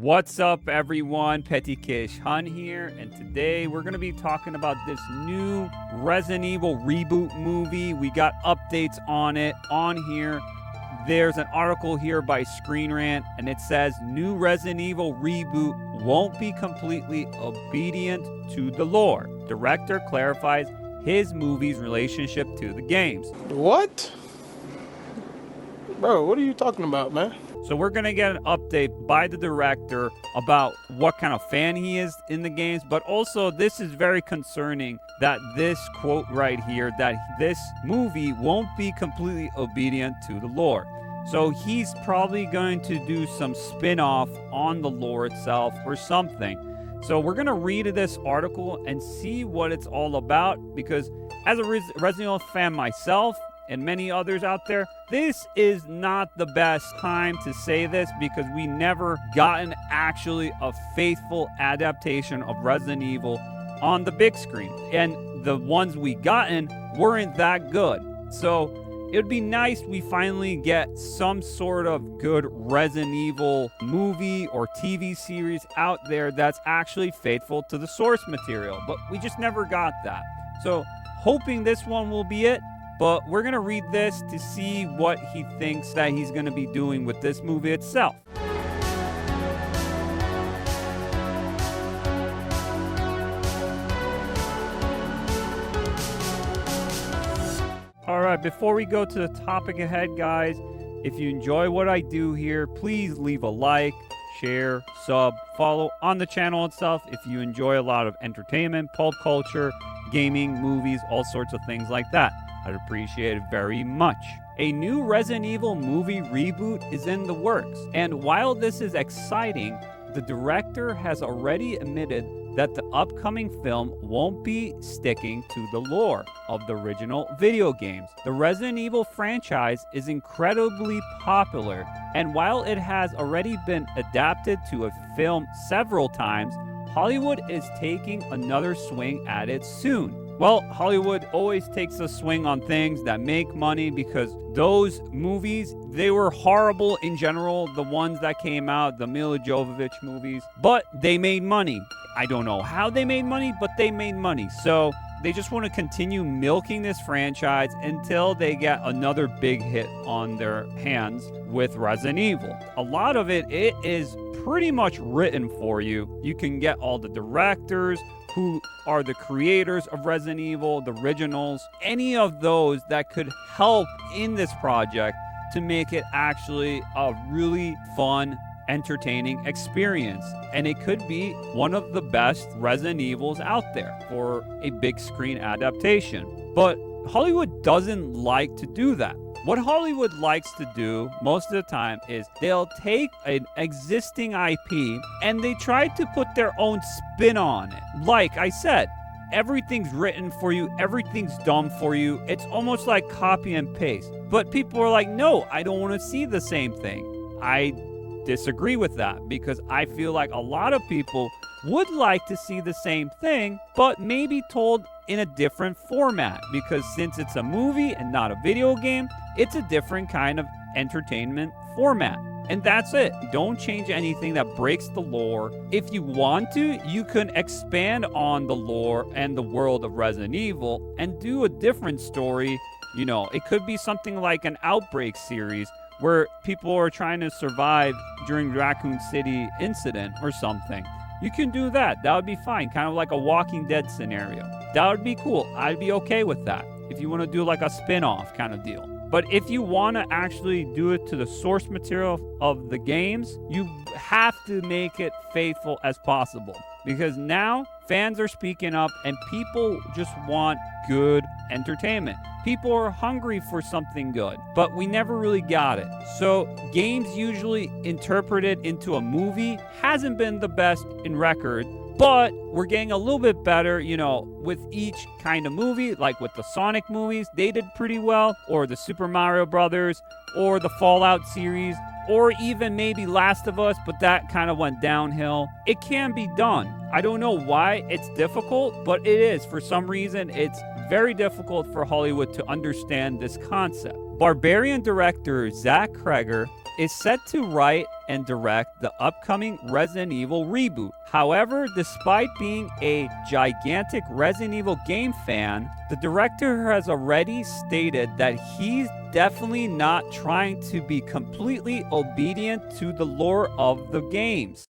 What's up, everyone? Peti Kish here, and today we're going to be talking about this new Resident Evil reboot movie. We got updates on it on here. There's an article here by Screen Rant, and it says new Resident Evil reboot won't be completely obedient to the lore. Director clarifies his movie's relationship to the games. What? Bro, what are you talking about, man? So we're going to get an update by the director about what kind of fan he is in the games, but also this is very concerning that this quote right here, that this movie won't be completely obedient to the lore. So he's probably going to do some spin-off on the lore itself or something. So we're going to read this article and see what it's all about, because as a Resident Evil fan myself, and many others out there, this is not the best time to say this because we never gotten actually a faithful adaptation of Resident Evil on the big screen. And the ones we gotten weren't that good. So it would be nice we finally get some sort of good Resident Evil movie or TV series out there that's actually faithful to the source material. But we just never got that. So hoping this one will be it. But we're going to read this to see what he thinks that he's going to be doing with this movie itself. All right, before we go to the topic ahead, guys, if you enjoy what I do here, please leave a like, share, sub, follow on the channel itself. If you enjoy a lot of entertainment, pulp culture, gaming, movies, all sorts of things like that, I'd appreciate it very much. A new Resident Evil movie reboot is in the works, and while this is exciting, the director has already admitted that the upcoming film won't be sticking to the lore of the original video games. The Resident Evil franchise is incredibly popular, and while it has already been adapted to a film several times, Hollywood is taking another swing at it soon. Well, Hollywood always takes a swing on things that make money because those movies, they were horrible in general, the ones that came out, the Mila Jovovich movies, but they made money. I don't know how they made money, but they made money. So they just want to continue milking this franchise until they get another big hit on their hands with Resident Evil. A lot of it is pretty much written for you. You can get all the directors who are the creators of Resident Evil, the originals, any of those that could help in this project to make it actually a really fun, entertaining experience. And it could be one of the best Resident Evils out there for a big screen adaptation. But Hollywood doesn't like to do that. What Hollywood likes to do most of the time is they'll take an existing IP and they try to put their own spin on it. Like I said, everything's written for you, everything's done for you. It's almost like copy and paste. But people are like, no, I don't want to see the same thing. I disagree with that because I feel like a lot of people would like to see the same thing, but maybe told in a different format, because since it's a movie and not a video game, it's a different kind of entertainment format. And that's it. Don't change anything that breaks the lore. If you want to, you can expand on the lore and the world of Resident Evil and do a different story. You know, it could be something like an Outbreak series where people are trying to survive during Raccoon City incident or something. You can do that. That would be fine. Kind of like a Walking Dead scenario. That would be cool. I'd be okay with that if you want to do like a spin-off kind of deal. But if you want to actually do it to the source material of the games, you have to make it faithful as possible. Because now fans are speaking up and people just want good entertainment. People are hungry for something good, but we never really got it. So games usually interpreted into a movie hasn't been the best in record, but we're getting a little bit better, you know, with each kind of movie, like with the Sonic movies, they did pretty well, or the Super Mario Brothers, or the Fallout series, or even maybe Last of Us, but that kind of went downhill. It can be done. I don't know why it's difficult, but it is. For some reason, it's very difficult for Hollywood to understand this concept. Barbarian director Zach Kreger is set to write and direct the upcoming Resident Evil reboot. However, despite being a gigantic Resident Evil game fan, the director has already stated that he's definitely not trying to be completely obedient to the lore of the games.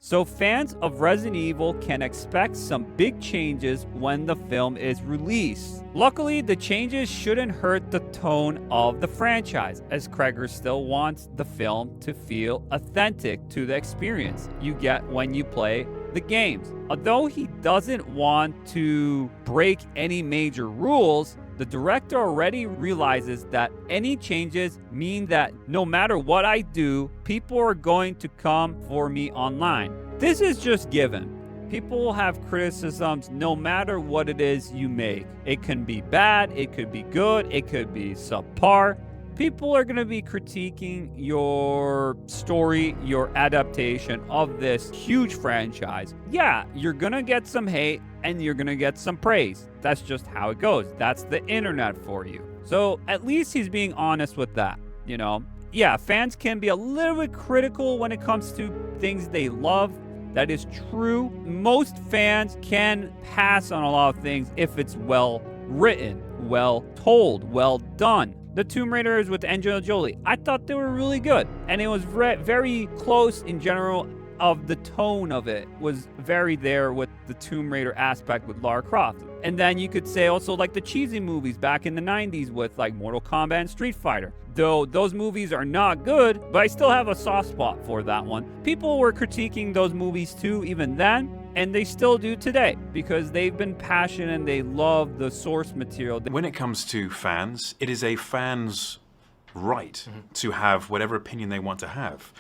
So fans of Resident Evil can expect some big changes when the film is released. Luckily, the changes shouldn't hurt the tone of the franchise, as Kreger still wants the film to feel authentic to the experience you get when you play the games. Although he doesn't want to break any major rules, the director already realizes that any changes mean that no matter what I do, people are going to come for me online. This is just given. People will have criticisms no matter what it is you make. It can be bad, it could be good, it could be subpar. People are going to be critiquing your story, your adaptation of this huge franchise. Yeah, you're going to get some hate and you're going to get some praise. That's just how it goes. That's the internet for you. So at least he's being honest with that, you know? Yeah, fans can be a little bit critical when it comes to things they love. That is true. Most fans can pass on a lot of things if it's well written, well told, well done. The Tomb Raiders with Angelina Jolie, I thought they were really good. And it was very close in general of the tone of it was very there with the Tomb Raider aspect with Lara Croft. And then you could say also like the cheesy movies back in the 90s with like Mortal Kombat and Street Fighter. Though those movies are not good, but I still have a soft spot for that one. People were critiquing those movies too even then. And they still do today because they've been passionate and they love the source material. When it comes to fans, it is a fan's right to have whatever opinion they want to have.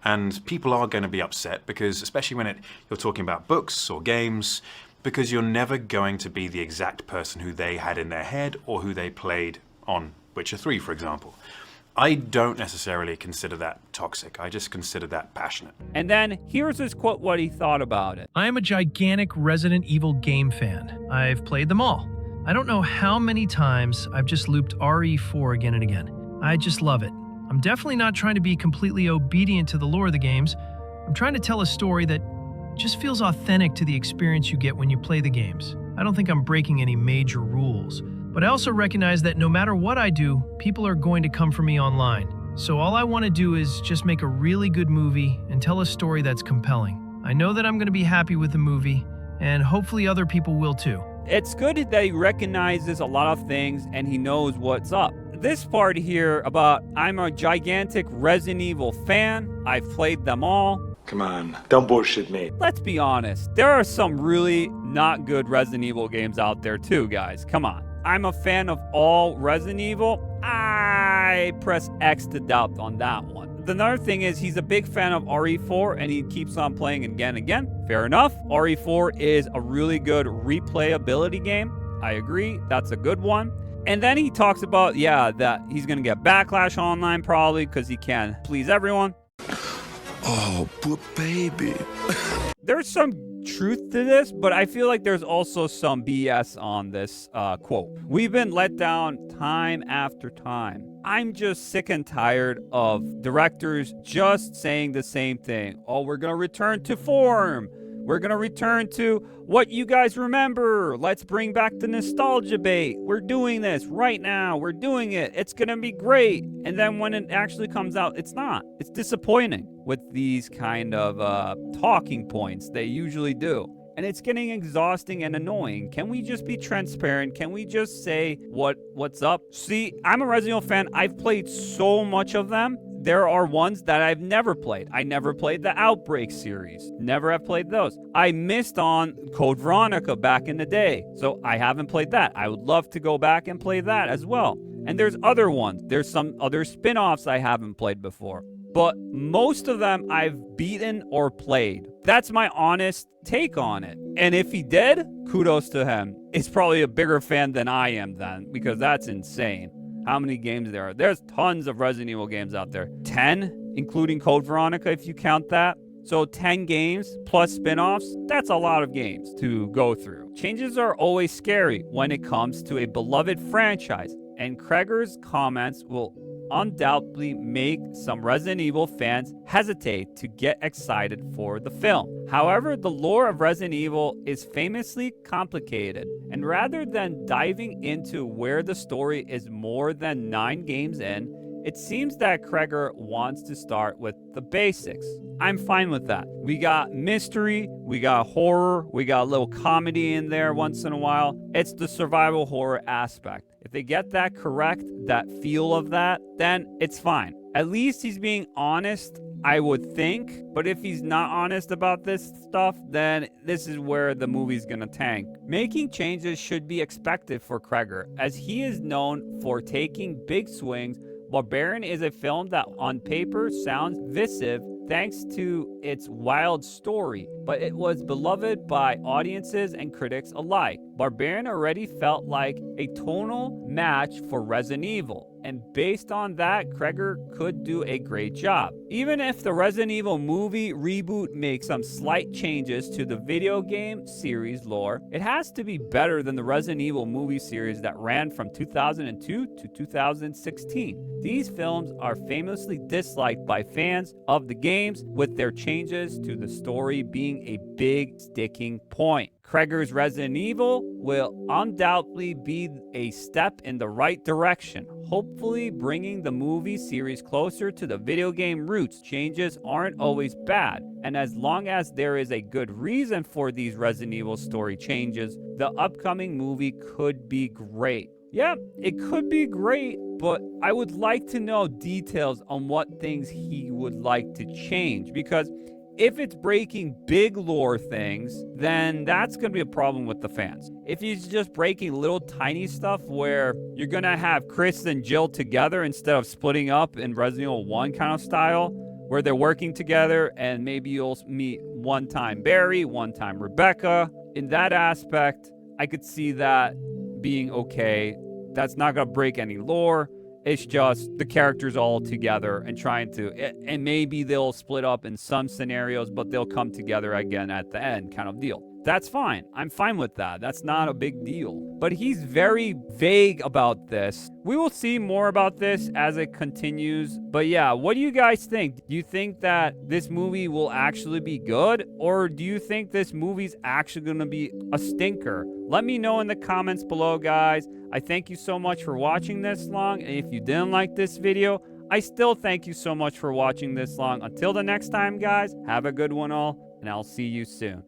And people are going to be upset because, especially when you're talking about books or games, because you're never going to be the exact person who they had in their head or who they played on Witcher 3, for example. I don't necessarily consider that toxic. I just consider that passionate. And then here's his quote, what he thought about it. I am a gigantic Resident Evil game fan. I've played them all. I don't know how many times I've just looped RE4 again and again. I just love it. I'm definitely not trying to be completely obedient to the lore of the games. I'm trying to tell a story that just feels authentic to the experience you get when you play the games. I don't think I'm breaking any major rules. But I also recognize that no matter what I do, people are going to come for me online. So all I want to do is just make a really good movie and tell a story that's compelling. I know that I'm going to be happy with the movie, and hopefully other people will too. It's good that he recognizes a lot of things and he knows what's up. This part here about I'm a gigantic Resident Evil fan, I've played them all. Come on, don't bullshit me. Let's be honest, there are some really not good Resident Evil games out there too, guys. Come on. I'm a fan of all Resident Evil. I press X to doubt on that one. Another thing is he's a big fan of RE4 and he keeps on playing again and again. Fair enough. RE4 is a really good replayability game. I agree. That's a good one. And then he talks about, that he's going to get backlash online probably because he can't please everyone. Oh, poor baby. There's some truth to this, but I feel like there's also some BS on this quote. We've been let down time after time. I'm just sick and tired of directors just saying the same thing. Oh, we're going to return to form. We're going to return to what you guys remember. Let's bring back the nostalgia bait. We're doing this right now. We're doing it. It's going to be great. And then when it actually comes out, it's not. It's disappointing with these kind of talking points they usually do. And it's getting exhausting and annoying. Can we just be transparent? Can we just say what's up? See, I'm a Resident Evil fan. I've played so much of them. There are ones that I've never played. I never played the Outbreak series. Never have played those. I missed on Code Veronica back in the day, so I haven't played that. I would love to go back and play that as well. And there's other ones. There's some other spin-offs I haven't played before. But most of them I've beaten or played. That's my honest take on it. And if he did, kudos to him. He's probably a bigger fan than I am then, because that's insane. How many games there are. There's tons of Resident Evil games out there. 10, including Code Veronica, if you count that. So 10 games plus spin-offs, that's a lot of games to go through. Changes are always scary when it comes to a beloved franchise, and Kreger's comments will undoubtedly make some Resident Evil fans hesitate to get excited for the film. However, the lore of Resident Evil is famously complicated, and rather than diving into where the story is more than 9 games in, it seems that Kreger wants to start with the basics. I'm fine with that. We got mystery, we got horror, we got a little comedy in there once in a while. It's the survival horror aspect. If they get that correct, that feel of that, then it's fine. At least he's being honest, I would think. But if he's not honest about this stuff, then this is where the movie's gonna tank. Making changes should be expected for Kreger, as he is known for taking big swings. Barbarian is a film that on paper sounds divisive thanks to its wild story, but it was beloved by audiences and critics alike. Barbarian already felt like a tonal match for Resident Evil, and based on that, Kreger could do a great job. Even if the Resident Evil movie reboot makes some slight changes to the video game series lore, it has to be better than the Resident Evil movie series that ran from 2002 to 2016. These films are famously disliked by fans of the games, with their changes to the story being a big sticking point. Kreger's Resident Evil will undoubtedly be a step in the right direction, hopefully bringing the movie series closer to the video game roots. Changes aren't always bad, and as long as there is a good reason for these Resident Evil story changes, the upcoming movie could be great. Yeah, it could be great, but I would like to know details on what things he would like to change, because if it's breaking big lore things, then that's going to be a problem with the fans. If he's just breaking little tiny stuff where you're going to have Chris and Jill together instead of splitting up in Resident Evil 1 kind of style, where they're working together and maybe you'll meet one time Barry, one time Rebecca. In that aspect, I could see that being okay. That's not going to break any lore. It's just the characters all together and trying to, and maybe they'll split up in some scenarios, but they'll come together again at the end kind of deal. That's fine. I'm fine with that. That's not a big deal. But he's very vague about this. We will see more about this as it continues. But yeah, what do you guys think? Do you think that this movie will actually be good? Or do you think this movie's actually going to be a stinker? Let me know in the comments below, guys. I thank you so much for watching this long. And if you didn't like this video, I still thank you so much for watching this long. Until the next time, guys, have a good one all, and I'll see you soon.